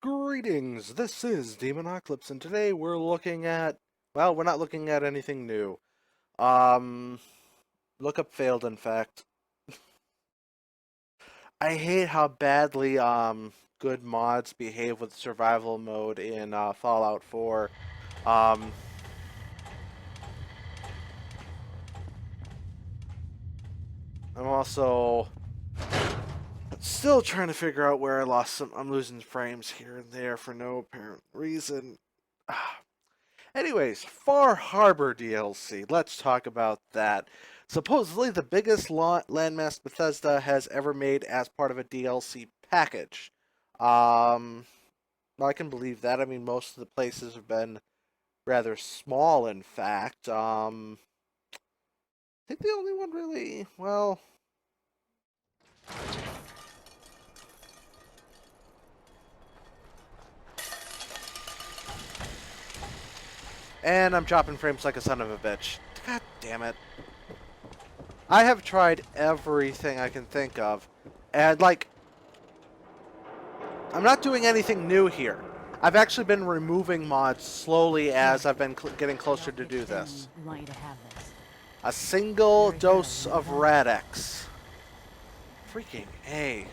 Greetings, this is Demonocalypse, and today we're looking at, well, we're not looking at anything new. Um, Lookup failed, in fact. I hate how badly, good mods behave with survival mode in, Fallout 4. Um, I'm also still trying to figure out where I lost I'm losing frames here and there for no apparent reason. Anyways, Far Harbor DLC. Let's talk about that. Supposedly the biggest landmass Bethesda has ever made as part of a DLC package. Um, I can believe that. I mean, most of the places have been rather small, in fact. I think the only one really, well... And I'm dropping frames like a son of a bitch. God damn it. I have tried everything I can think of. And, like, I'm not doing anything new here. I've actually been removing mods slowly as I've been getting closer to do this. Want you to have this. A single dose of Radex. Freaking A.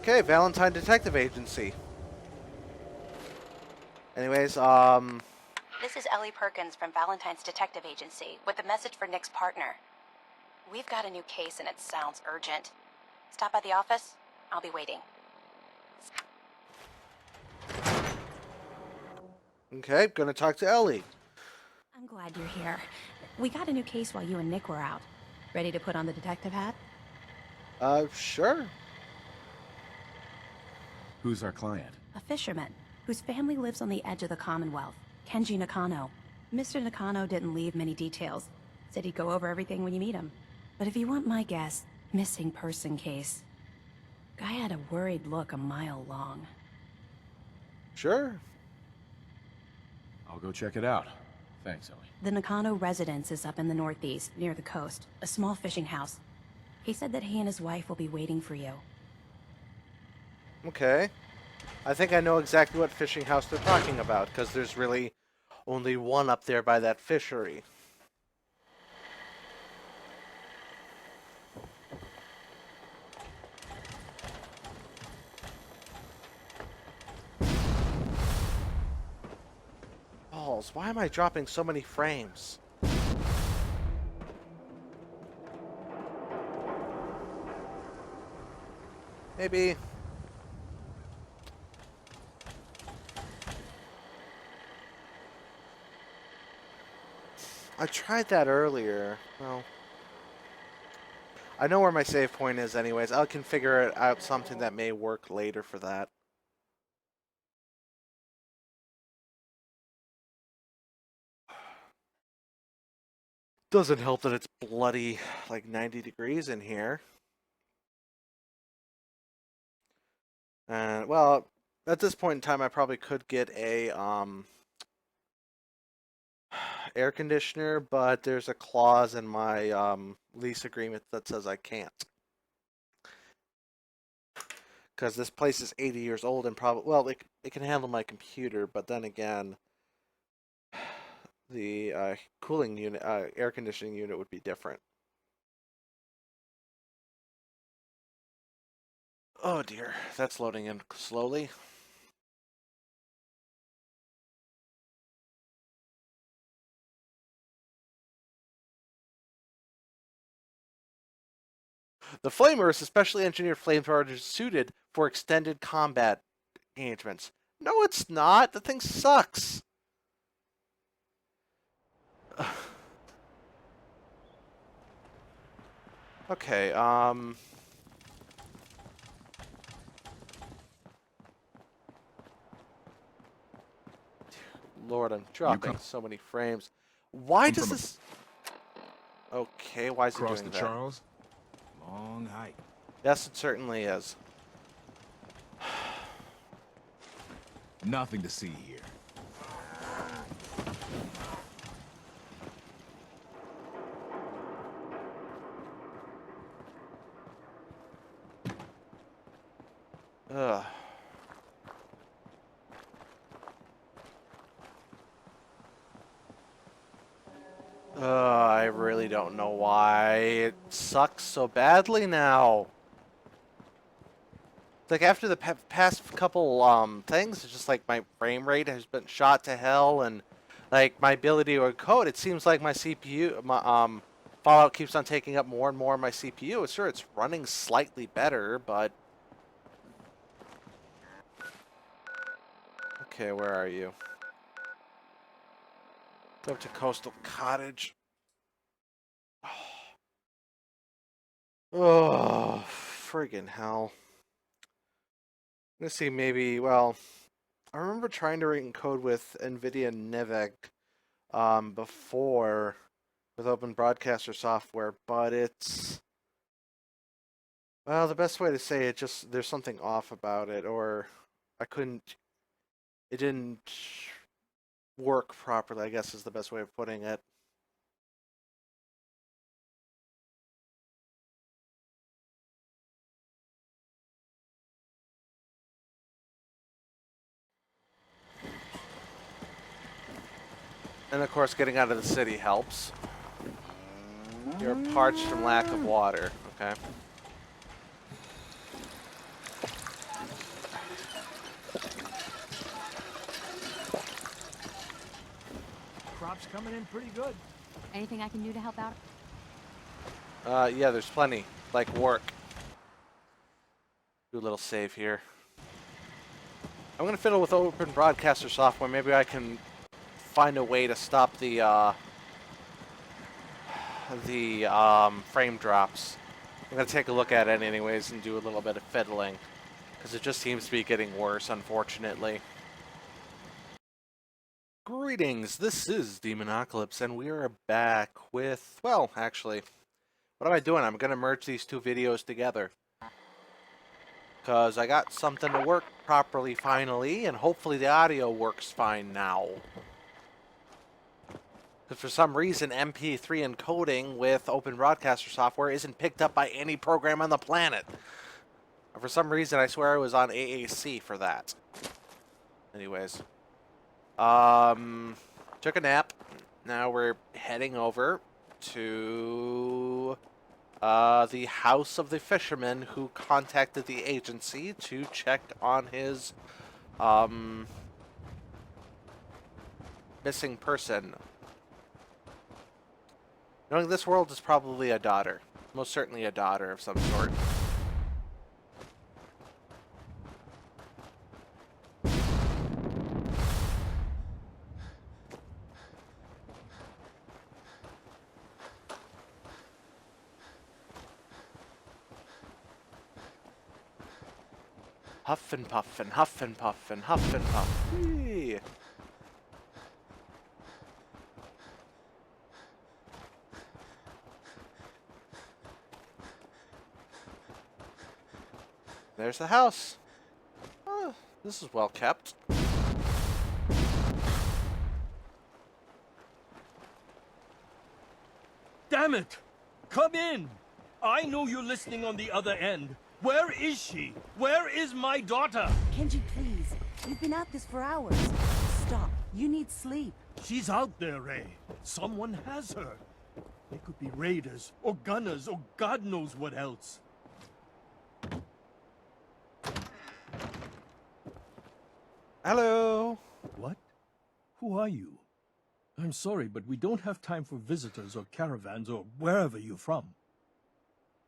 Okay, Valentine Detective Agency. Anyways, This is Ellie Perkins from Valentine's Detective Agency with a message for Nick's partner. We've got a new case and it sounds urgent. Stop by the office. I'll be waiting. okay, gonna talk to Ellie. I'm glad you're here. We got a new case while you and Nick were out. Ready to put on the detective hat? Sure. Who's our client? A fisherman whose family lives on the edge of the Commonwealth, Kenji Nakano. Mr. Nakano didn't leave many details. Said he'd go over everything when you meet him. But if you want my guess, missing person case. Guy had a worried look a mile long. Sure. I'll go check it out. Thanks, Ellie. The Nakano residence is up in the northeast, near the coast. A small fishing house. He said that he and his wife will be waiting for you. Okay. I think I know exactly what fishing house they're talking about, because there's really only one up there by that fishery. Balls, why am I dropping so many frames? Maybe. I tried that earlier. Well, I know where my save point is anyways. I can figure it out something that may work later for that. Doesn't help that it's bloody like 90 degrees in here. And well, at this point in time I probably could get a air conditioner, but there's a clause in my lease agreement that says I can't. Because this place is 80 years old and probably, well, it can handle my computer, but then again, the cooling unit, air conditioning unit would be different. Oh dear, that's loading in slowly. The Flamer is a specially engineered flamethrower suited for extended combat engagements. No, it's not. The thing sucks. Okay, Lord, I'm dropping so many frames. Why does this... Okay, why is he doing that? Across the Charles? Long hike. Yes, it certainly is. Nothing to see here. Ugh. I really don't know why it sucks so badly now. Like after the past couple things, it's just like my frame rate has been shot to hell, and like my ability to encode. It seems like my CPU, my Fallout keeps on taking up more and more of my CPU. Sure, it's running slightly better, but okay, where are you? Go up to Coastal Cottage. Oh, friggin' hell. Let's see, maybe, well, I remember trying to write in code with NVIDIA Nevec before with Open Broadcaster software, but it's, well, the best way to say it, just there's something off about it, or I couldn't, it didn't work properly, I guess is the best way of putting it. And of course, getting out of the city helps. You're parched from lack of water, okay? Crop's coming in pretty good. Anything I can do to help out? Yeah, there's plenty. Like work. Do a little save here. I'm gonna fiddle with Open Broadcaster software. Maybe I can find a way to stop the frame drops. I'm gonna take a look at it anyways and do a little bit of fiddling, because it just seems to be getting worse, unfortunately. Greetings, this is Demonocalypse, and we are back with, well, actually, what am I doing? I'm gonna merge these two videos together, because I got something to work properly finally, and hopefully the audio works fine now. Because for some reason, MP3 encoding with Open Broadcaster software isn't picked up by any program on the planet. For some reason, I swear I was on AAC for that. Anyways. Took a nap. Now we're heading over to the house of the fisherman who contacted the agency to check on his missing person. Knowing this world is probably a daughter. Most certainly a daughter of some sort. Huff and puff and huff and puff and huff and puff. Whee! There's the house. Oh, this is well kept. Damn it! Come in! I know you're listening on the other end. Where is she? Where is my daughter? Kenji, please. You've been at this for hours. Stop. You need sleep. She's out there, Ray. Someone has her. They could be raiders, or gunners, or God knows what else. Hello. What? Who are you? I'm sorry, but we don't have time for visitors or caravans or wherever you're from.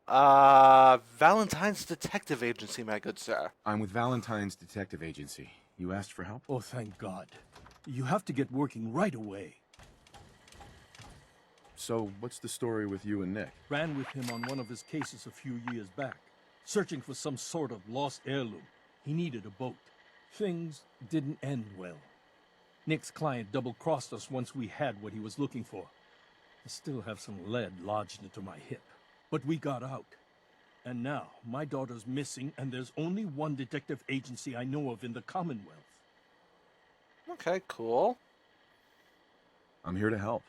Valentine's Detective Agency, my good sir. I'm with Valentine's Detective Agency. You asked for help? Oh, thank God. You have to get working right away. So, what's the story with you and Nick? Ran with him on one of his cases a few years back, searching for some sort of lost heirloom. He needed a boat. Things didn't end well. Nick's client double-crossed us once we had what he was looking for. I still have some lead lodged into my hip. But we got out. And now, my daughter's missing, and there's only one detective agency I know of in the Commonwealth. Okay, cool. I'm here to help.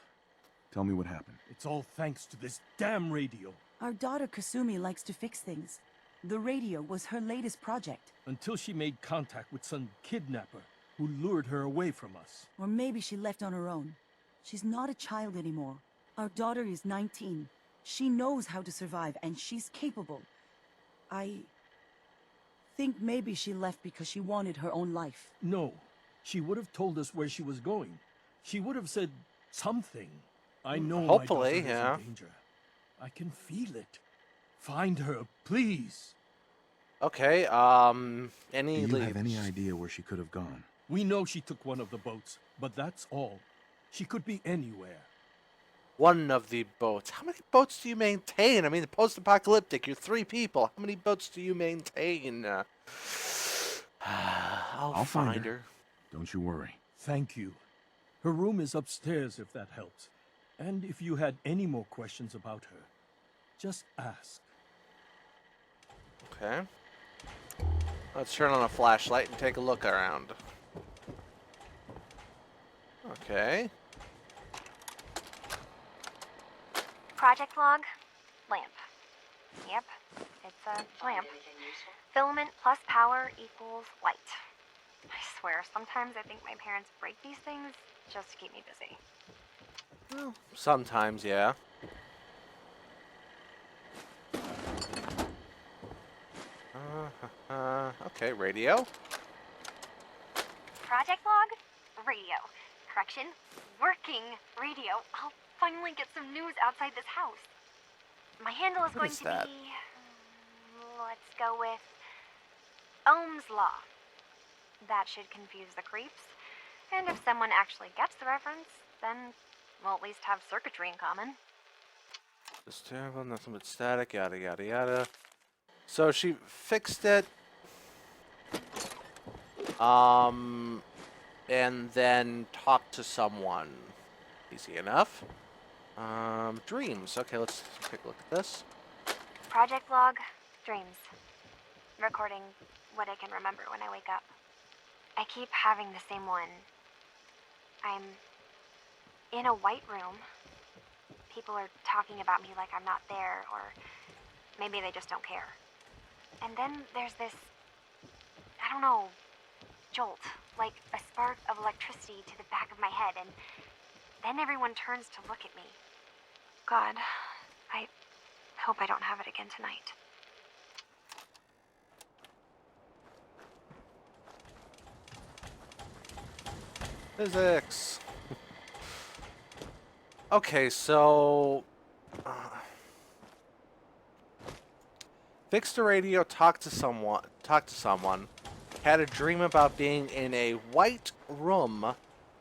Tell me what happened. It's all thanks to this damn radio. Our daughter Kasumi likes to fix things. The radio was her latest project. Until she made contact with some kidnapper who lured her away from us. Or maybe she left on her own. She's not a child anymore. Our daughter is 19. She knows how to survive, and she's capable. I think maybe she left because she wanted her own life. No, she would have told us where she was going. She would have said something. I know Hopefully, my daughter is in danger. I can feel it. Find her, please. Okay, Do any you leads? have any idea where she could have gone? We know she took one of the boats, but that's all. She could be anywhere. One of the boats. How many boats do you maintain? I mean, post-apocalyptic, you're 3 people. How many boats do you maintain? I'll find her. Don't you worry. Thank you. Her room is upstairs if that helps. And if you had any more questions about her, just ask. Okay. Let's turn on a flashlight and take a look around. Okay. Project log, lamp. Yep, it's a lamp. Filament plus power equals light. I swear, sometimes I think my parents break these things just to keep me busy. Well, sometimes, yeah. Okay, radio. Project log, radio. Correction, working radio. I'll finally get some news outside this house. My handle is What going is to that? be, let's go with Ohm's Law. That should confuse the creeps. And if someone actually gets the reference, then we'll at least have circuitry in common. It's terrible, nothing but static, yada yada yada. So she fixed it. And then talked to someone. Easy enough. Dreams. Okay, let's take a look at this. Project log, dreams. Recording what I can remember when I wake up. I keep having the same one. I'm in a white room. People are talking about me like I'm not there, or maybe they just don't care. And then there's this, I don't know, jolt, like a spark of electricity to the back of my head, and then everyone turns to look at me. God, I hope I don't have it again tonight. Physics. Okay, so fixed the radio, talked to someone, had a dream about being in a white room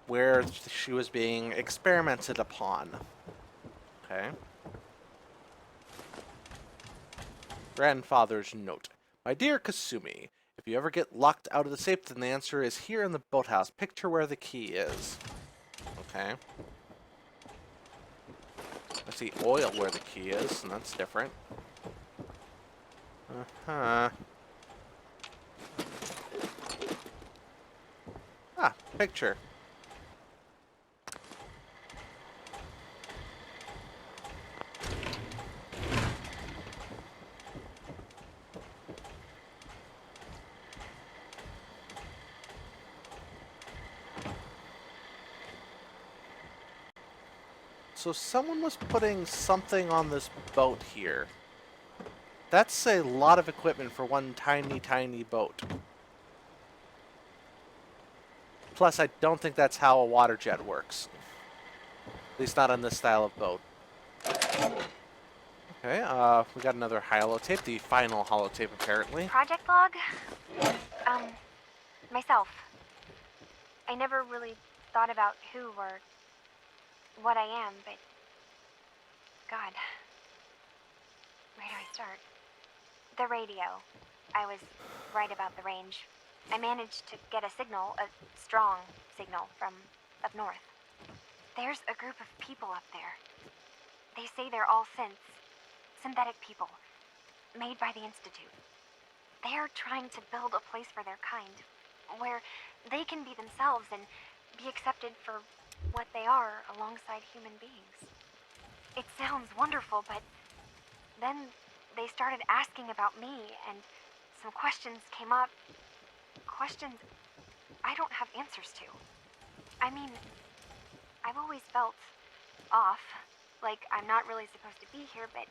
where she was being experimented upon. Okay. Grandfather's note. My dear Kasumi, if you ever get locked out of the safe, then the answer is here in the boathouse. Picture where the key is. Okay. I see oil where the key is, and that's different. Uh-huh. Ah, picture. So someone was putting something on this boat here. That's a lot of equipment for one tiny, tiny boat. Plus, I don't think that's how a water jet works. At least not on this style of boat. Okay, we got another holotape, the final holotape apparently. Project log? Myself. I never really thought about who or what I am, but God, where do I start? The radio. I was right about the range. I managed to get a signal, a strong signal, from up north. There's a group of people up there. They say they're all synthetic people, made by the Institute. They're trying to build a place for their kind, where they can be themselves and be accepted for what they are alongside human beings. It sounds wonderful, but then they started asking about me, and some questions came up. Questions I don't have answers to. I mean, I've always felt off, like I'm not really supposed to be here, but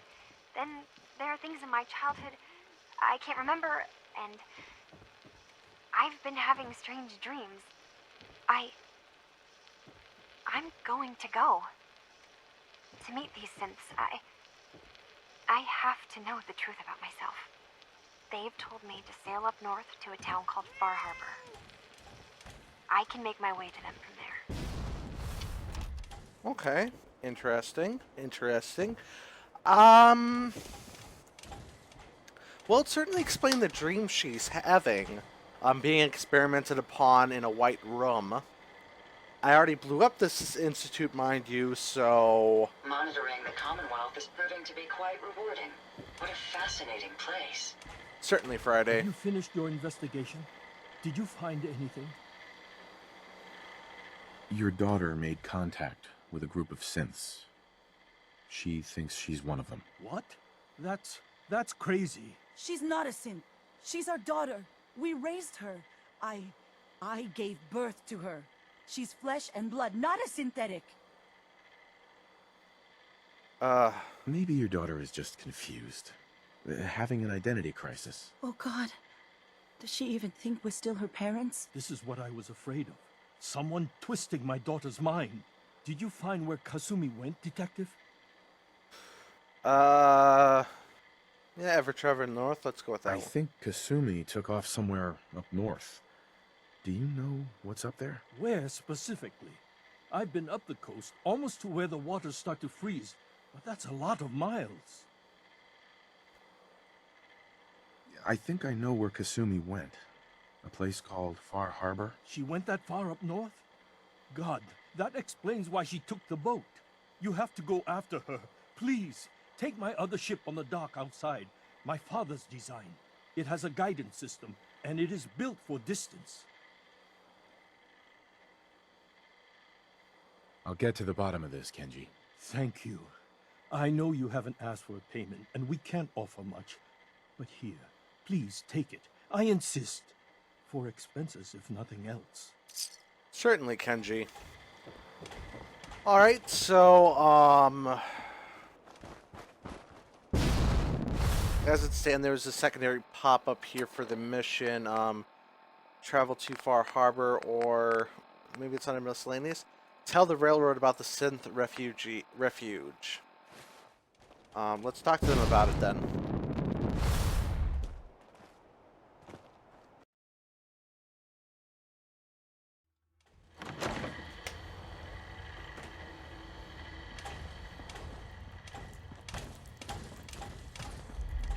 then there are things in my childhood I can't remember, and I've been having strange dreams. I'm going to go to meet these synths. I have to know the truth about myself. They've told me to sail up north to a town called Far Harbor. I can make my way to them from there. Okay. Interesting. Well, it certainly explained the dream she's having. Being experimented upon in a white room. I already blew up this institute, mind you, so... Monitoring the Commonwealth is proving to be quite rewarding. What a fascinating place. Certainly, Friday. Have you finished your investigation? Did you find anything? Your daughter made contact with a group of synths. She thinks she's one of them. What? That's crazy. She's not a synth. She's our daughter. We raised her. I gave birth to her. She's flesh and blood, not a synthetic. Maybe your daughter is just confused. Having an identity crisis. Oh God. Does she even think we're still her parents? This is what I was afraid of. Someone twisting my daughter's mind. Did you find where Kasumi went, Detective? Yeah, ever travel north? Let's go with that I one. think Kasumi took off somewhere up north. Do you know what's up there? Where specifically? I've been up the coast, almost to where the waters start to freeze, but that's a lot of miles. I think I know where Kasumi went. A place called Far Harbor. She went that far up north? God, that explains why she took the boat. You have to go after her. Please, take my other ship on the dock outside. My father's design. It has a guidance system, and it is built for distance. I'll get to the bottom of this, Kenji. Thank you. I know you haven't asked for a payment, and we can't offer much. But here, please take it. I insist. For expenses, if nothing else. Certainly, Kenji. Alright, so, as it stands, there's a secondary pop-up here for the mission. Travel to Far Harbor, or maybe it's under miscellaneous. Tell the railroad about the synth refuge. Let's talk to them about it then.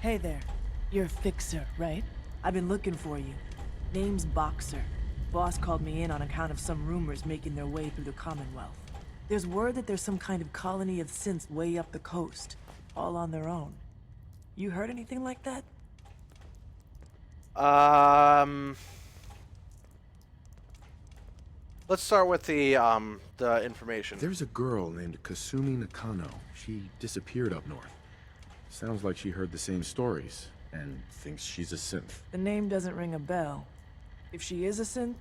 Hey there. You're a fixer, right? I've been looking for you. Name's Boxer. Boss called me in on account of some rumors making their way through the Commonwealth. There's word that there's some kind of colony of synths way up the coast, all on their own. You heard anything like that? Let's start with the information. There's a girl named Kasumi Nakano. She disappeared up north. Sounds like she heard the same stories, and thinks she's a synth. The name doesn't ring a bell. If she is a synth,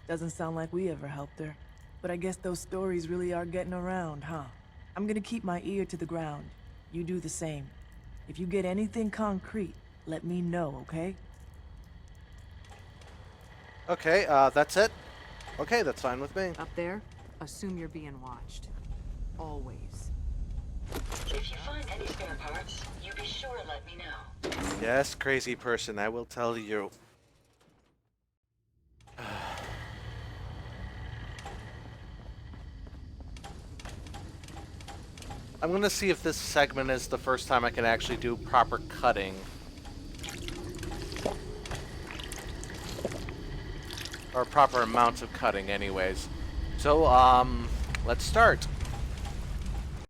doesn't sound like we ever helped her. But I guess those stories really are getting around, huh? I'm gonna keep my ear to the ground. You do the same. If you get anything concrete, let me know, okay? Okay, that's it? Okay, that's fine with me. Up there, assume you're being watched. Always. If you find any spare parts, you be sure to let me know. Yes, crazy person, I will tell you. I'm gonna see if this segment is the first time I can actually do proper cutting. Or proper amounts of cutting anyways. So, let's start.